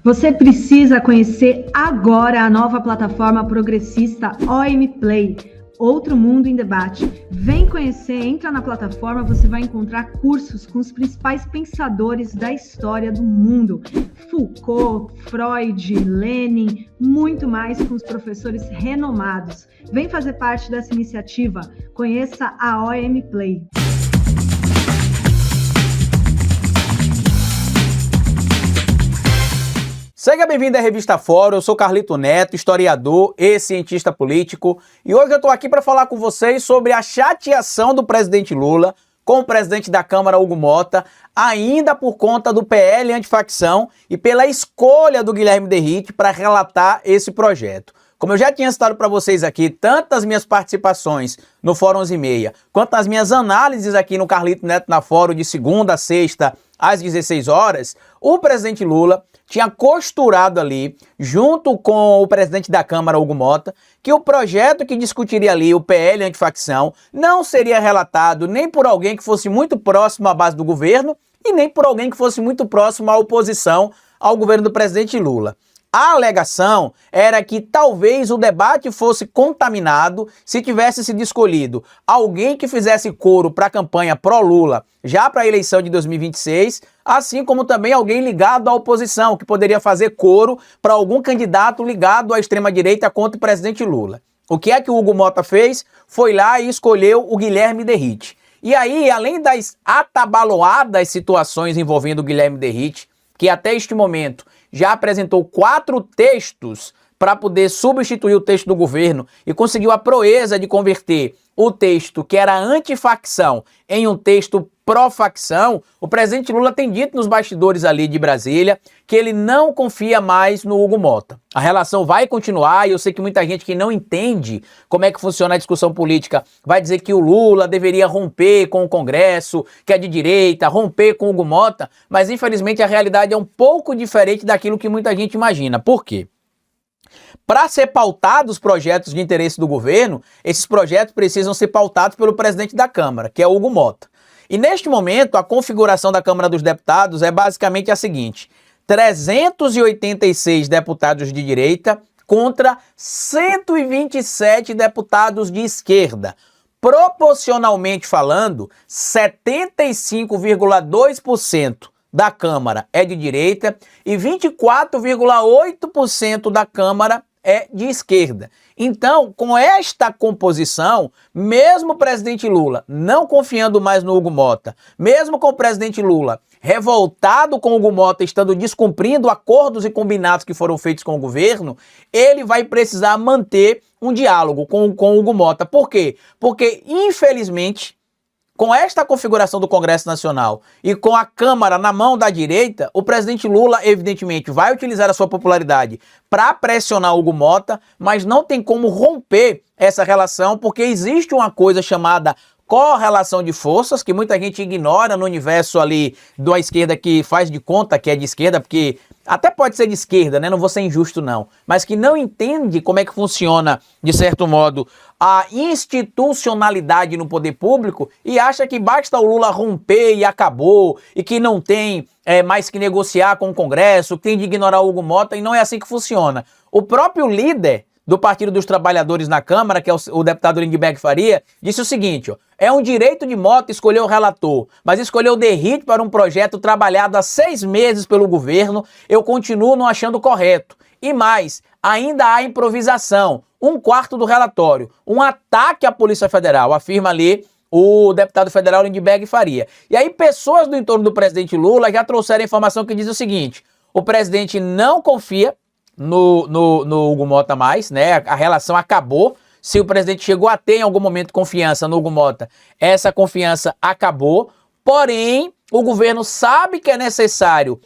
Você precisa conhecer agora a nova plataforma progressista OM Play, Outro Mundo em Debate. Vem conhecer, entra na plataforma, você vai encontrar cursos com os principais pensadores da história do mundo. Foucault, Freud, Lenin, muito mais com os professores renomados. Vem fazer parte dessa iniciativa. Conheça a OM Play. Seja bem-vindo à Revista Fórum, eu sou Carlito Neto, historiador e cientista político, e hoje eu estou aqui para falar com vocês sobre a chateação do presidente Lula com o presidente da Câmara, Hugo Mota, ainda por conta do PL antifacção e pela escolha do Guilherme Derrite para relatar esse projeto. Como eu já tinha citado para vocês aqui, tanto as minhas participações no Fórum 11h30, quanto as minhas análises aqui no Carlito Neto na Fórum de segunda a sexta, às 16 horas, o presidente Lula tinha costurado ali, junto com o presidente da Câmara, Hugo Mota, que o projeto que discutiria ali, o PL antifacção, não seria relatado nem por alguém que fosse muito próximo à base do governo e nem por alguém que fosse muito próximo à oposição ao governo do presidente Lula. A alegação era que talvez o debate fosse contaminado se tivesse sido escolhido alguém que fizesse coro para a campanha pró-Lula, já para a eleição de 2026, assim como também alguém ligado à oposição, que poderia fazer coro para algum candidato ligado à extrema-direita contra o presidente Lula. O que é que o Hugo Mota fez? Foi lá e escolheu o Guilherme Derrite. E aí, além das atabaloadas situações envolvendo o Guilherme Derrite, que até este momento já apresentou 4 textos para poder substituir o texto do governo e conseguiu a proeza de converter o texto que era antifacção em um texto pró-facção, o presidente Lula tem dito nos bastidores ali de Brasília que ele não confia mais no Hugo Mota. A relação vai continuar e eu sei que muita gente que não entende como é que funciona a discussão política vai dizer que o Lula deveria romper com o Congresso, que é de direita, romper com o Hugo Mota, mas infelizmente a realidade é um pouco diferente daquilo que muita gente imagina. Por quê? Para ser pautados os projetos de interesse do governo, esses projetos precisam ser pautados pelo presidente da Câmara, que é o Hugo Mota. E neste momento, a configuração da Câmara dos Deputados é basicamente a seguinte: 386 deputados de direita contra 127 deputados de esquerda. Proporcionalmente falando, 75,2% da Câmara é de direita e 24,8% da Câmara é de esquerda. Então, com esta composição, mesmo o presidente Lula não confiando mais no Hugo Mota, mesmo com o presidente Lula revoltado com o Hugo Mota estando descumprindo acordos e combinados que foram feitos com o governo, ele vai precisar manter um diálogo com o Hugo Mota. Por quê? Porque, infelizmente, com esta configuração do Congresso Nacional e com a Câmara na mão da direita, o presidente Lula, evidentemente, vai utilizar a sua popularidade para pressionar o Hugo Mota, mas não tem como romper essa relação, porque existe uma coisa chamada correlação de forças, que muita gente ignora no universo ali da esquerda, que faz de conta que é de esquerda, porque até pode ser de esquerda, né? Não vou ser injusto não, mas que não entende como é que funciona, de certo modo, a institucionalidade no poder público e acha que basta o Lula romper e acabou, e que não tem mais que negociar com o Congresso, que tem de ignorar o Hugo Mota, e não é assim que funciona. O próprio líder do Partido dos Trabalhadores na Câmara, que é o deputado Lindenberg Faria, disse o seguinte: é um direito de Mota escolher o relator, mas escolher o Derrite para um projeto trabalhado há 6 meses pelo governo, eu continuo não achando correto. E mais, ainda há improvisação, 1/4 do relatório, um ataque à Polícia Federal, afirma ali o deputado federal Lindenberg Faria. E aí pessoas do entorno do presidente Lula já trouxeram a informação que diz o seguinte: o presidente não confia no Hugo Mota mais, né? A relação acabou. Se o presidente chegou a ter em algum momento confiança no Hugo Mota, essa confiança acabou. Porém, o governo sabe que é necessário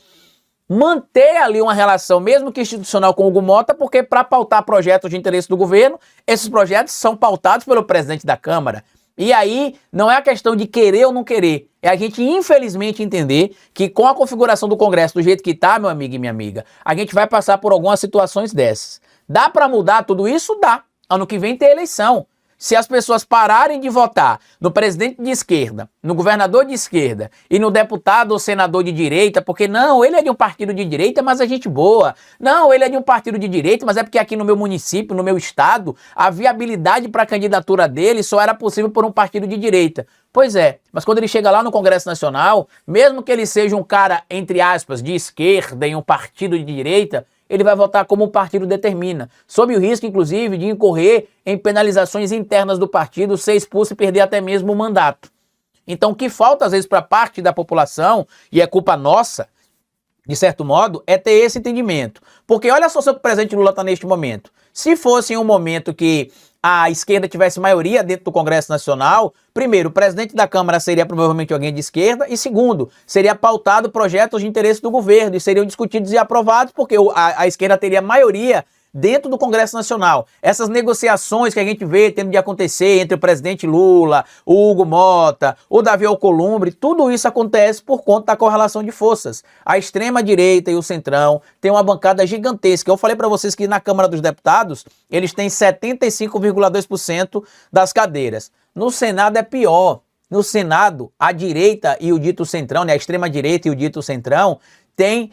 manter ali uma relação, mesmo que institucional, com o Hugo Mota, porque para pautar projetos de interesse do governo, esses projetos são pautados pelo presidente da Câmara. E aí, não é a questão de querer ou não querer, é a gente, infelizmente, entender que com a configuração do Congresso do jeito que está, meu amigo e minha amiga, a gente vai passar por algumas situações dessas. Dá para mudar tudo isso? Dá. Ano que vem tem eleição. Se as pessoas pararem de votar no presidente de esquerda, no governador de esquerda e no deputado ou senador de direita, porque não, ele é de um partido de direita, mas é gente boa. Não, ele é de um partido de direita, mas é porque aqui no meu município, no meu estado, a viabilidade para a candidatura dele só era possível por um partido de direita. Pois é, mas quando ele chega lá no Congresso Nacional, mesmo que ele seja um cara, entre aspas, de esquerda em um partido de direita, ele vai votar como o partido determina, sob o risco, inclusive, de incorrer em penalizações internas do partido, ser expulso e perder até mesmo o mandato. Então, o que falta, às vezes, para parte da população, e é culpa nossa, de certo modo, é ter esse entendimento. Porque olha só se o presidente Lula está neste momento. Se fosse em um momento que a esquerda tivesse maioria dentro do Congresso Nacional, primeiro, o presidente da Câmara seria provavelmente alguém de esquerda, e segundo, seria pautado projetos de interesse do governo e seriam discutidos e aprovados porque a esquerda teria maioria dentro do Congresso Nacional. Essas negociações que a gente vê tendo de acontecer entre o presidente Lula, o Hugo Mota, o Davi Alcolumbre, tudo isso acontece por conta da correlação de forças. A extrema-direita e o centrão têm uma bancada gigantesca. Eu falei para vocês que na Câmara dos Deputados, eles têm 75,2% das cadeiras. No Senado é pior. No Senado, a direita e o dito centrão, né, a extrema-direita e o dito centrão, têm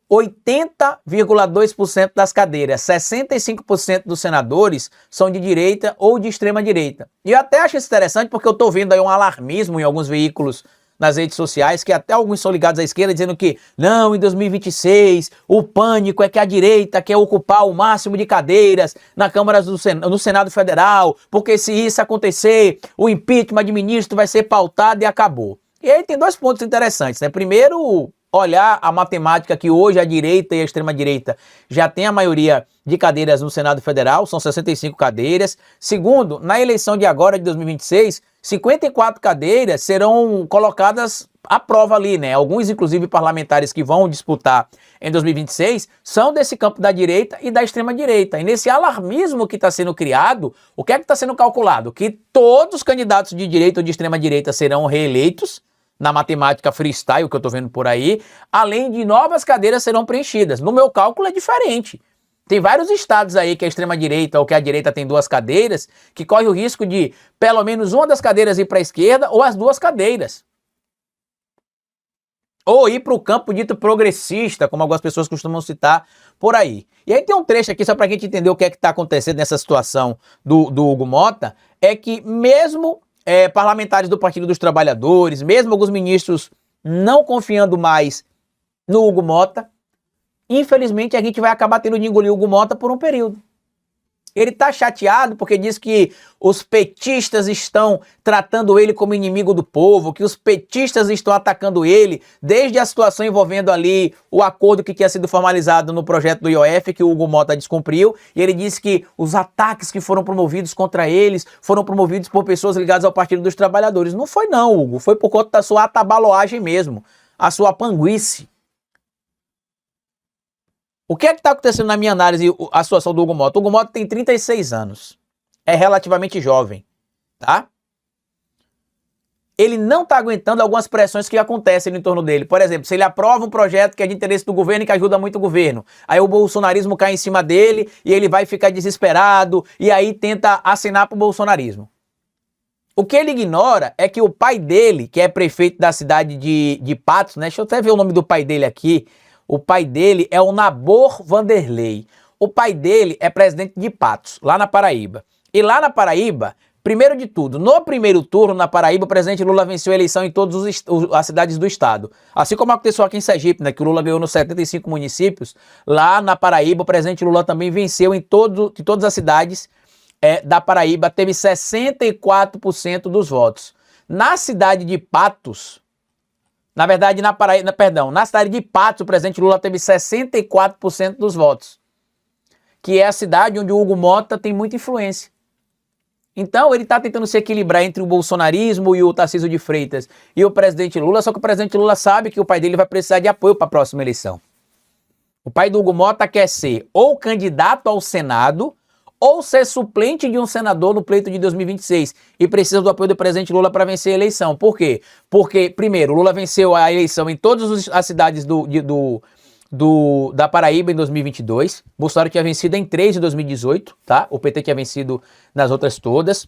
80,2% das cadeiras, 65% dos senadores são de direita ou de extrema direita. E eu até acho isso interessante porque eu estou vendo aí um alarmismo em alguns veículos nas redes sociais, que até alguns são ligados à esquerda, dizendo que não, em 2026 o pânico é que a direita quer ocupar o máximo de cadeiras na Câmara no Senado Federal, porque se isso acontecer, o impeachment de ministro vai ser pautado e acabou. E aí tem dois pontos interessantes, né? Primeiro, olhar a matemática que hoje a direita e a extrema-direita já tem a maioria de cadeiras no Senado Federal, são 65 cadeiras. Segundo, na eleição de agora, de 2026, 54 cadeiras serão colocadas à prova ali, né? Alguns, inclusive, parlamentares que vão disputar em 2026 são desse campo da direita e da extrema-direita. E nesse alarmismo que está sendo criado, o que é que está sendo calculado? Que todos os candidatos de direita ou de extrema-direita serão reeleitos, na matemática freestyle que eu estou vendo por aí, além de novas cadeiras serão preenchidas. No meu cálculo é diferente. Tem vários estados aí que a extrema-direita ou que a direita tem duas cadeiras, que corre o risco de pelo menos uma das cadeiras ir para a esquerda ou as duas cadeiras. Ou ir para o campo dito progressista, como algumas pessoas costumam citar por aí. E aí tem um trecho aqui, só para a gente entender o que é que está acontecendo nessa situação do Hugo Mota, é que mesmo parlamentares do Partido dos Trabalhadores, mesmo alguns ministros não confiando mais no Hugo Mota, infelizmente a gente vai acabar tendo de engolir o Hugo Mota por um período. Ele está chateado porque diz que os petistas estão tratando ele como inimigo do povo, que os petistas estão atacando ele, desde a situação envolvendo ali o acordo que tinha sido formalizado no projeto do IOF, que o Hugo Mota descumpriu, e ele disse que os ataques que foram promovidos contra eles foram promovidos por pessoas ligadas ao Partido dos Trabalhadores. Não foi não, Hugo, foi por conta da sua atabaloagem mesmo, a sua panguice. O que é que está acontecendo na minha análise, a situação do Hugo Mota? O Hugo Mota tem 36 anos. É relativamente jovem, tá? Ele não está aguentando algumas pressões que acontecem no entorno dele. Por exemplo, se ele aprova um projeto que é de interesse do governo e que ajuda muito o governo, aí o bolsonarismo cai em cima dele e ele vai ficar desesperado e aí tenta assinar para o bolsonarismo. O que ele ignora é que o pai dele, que é prefeito da cidade de Patos, né? Deixa eu até ver o nome do pai dele aqui. O pai dele é o Nabor Vanderlei. O pai dele é presidente de Patos, lá na Paraíba. E lá na Paraíba, primeiro de tudo, no primeiro turno na Paraíba, o presidente Lula venceu a eleição em todas as cidades do estado. Assim como aconteceu aqui em Sergipe, né, que o Lula ganhou nos 75 municípios, lá na Paraíba o presidente Lula também venceu em todas as cidades da Paraíba, teve 64% dos votos. Na cidade de Patos, na verdade, na cidade de Patos, o presidente Lula teve 64% dos votos, que é a cidade onde o Hugo Mota tem muita influência. Então, ele está tentando se equilibrar entre o bolsonarismo e o Tarcísio de Freitas e o presidente Lula, só que o presidente Lula sabe que o pai dele vai precisar de apoio para a próxima eleição. O pai do Hugo Mota quer ser ou candidato ao Senado ou ser suplente de um senador no pleito de 2026 e precisa do apoio do presidente Lula para vencer a eleição. Por quê? Porque, primeiro, Lula venceu a eleição em todas as cidades da Paraíba em 2022. Bolsonaro tinha vencido em 3 de 2018, tá? O PT tinha vencido nas outras todas.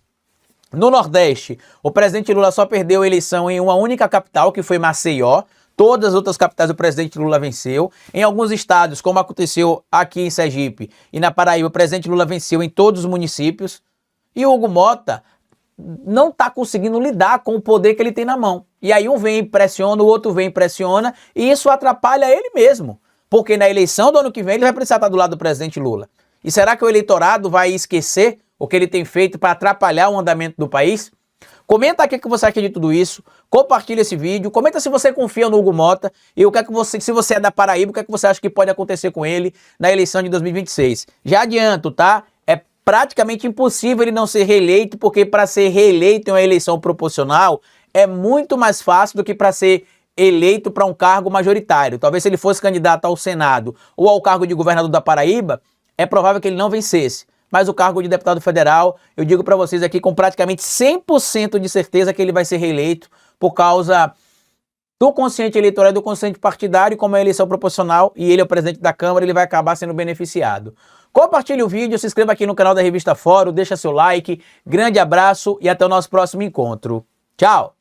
No Nordeste, o presidente Lula só perdeu a eleição em uma única capital, que foi Maceió. Todas as outras capitais o presidente Lula venceu. Em alguns estados, como aconteceu aqui em Sergipe e na Paraíba, o presidente Lula venceu em todos os municípios. E o Hugo Mota não está conseguindo lidar com o poder que ele tem na mão. E aí um vem e impressiona, o outro vem e impressiona, e isso atrapalha ele mesmo. Porque na eleição do ano que vem ele vai precisar estar do lado do presidente Lula. E será que o eleitorado vai esquecer o que ele tem feito para atrapalhar o andamento do país? Comenta aqui o que você acha de tudo isso, compartilha esse vídeo, comenta se você confia no Hugo Mota e o que é que você, se você é da Paraíba, o que é que você acha que pode acontecer com ele na eleição de 2026. Já adianto, tá? É praticamente impossível ele não ser reeleito, porque para ser reeleito em uma eleição proporcional é muito mais fácil do que para ser eleito para um cargo majoritário. Talvez se ele fosse candidato ao Senado ou ao cargo de governador da Paraíba, é provável que ele não vencesse. Mas o cargo de deputado federal, eu digo para vocês aqui com praticamente 100% de certeza que ele vai ser reeleito por causa do consciente eleitoral e do consciente partidário, como é a eleição proporcional e ele é o presidente da Câmara, ele vai acabar sendo beneficiado. Compartilhe o vídeo, se inscreva aqui no canal da Revista Fórum, deixa seu like, grande abraço e até o nosso próximo encontro. Tchau!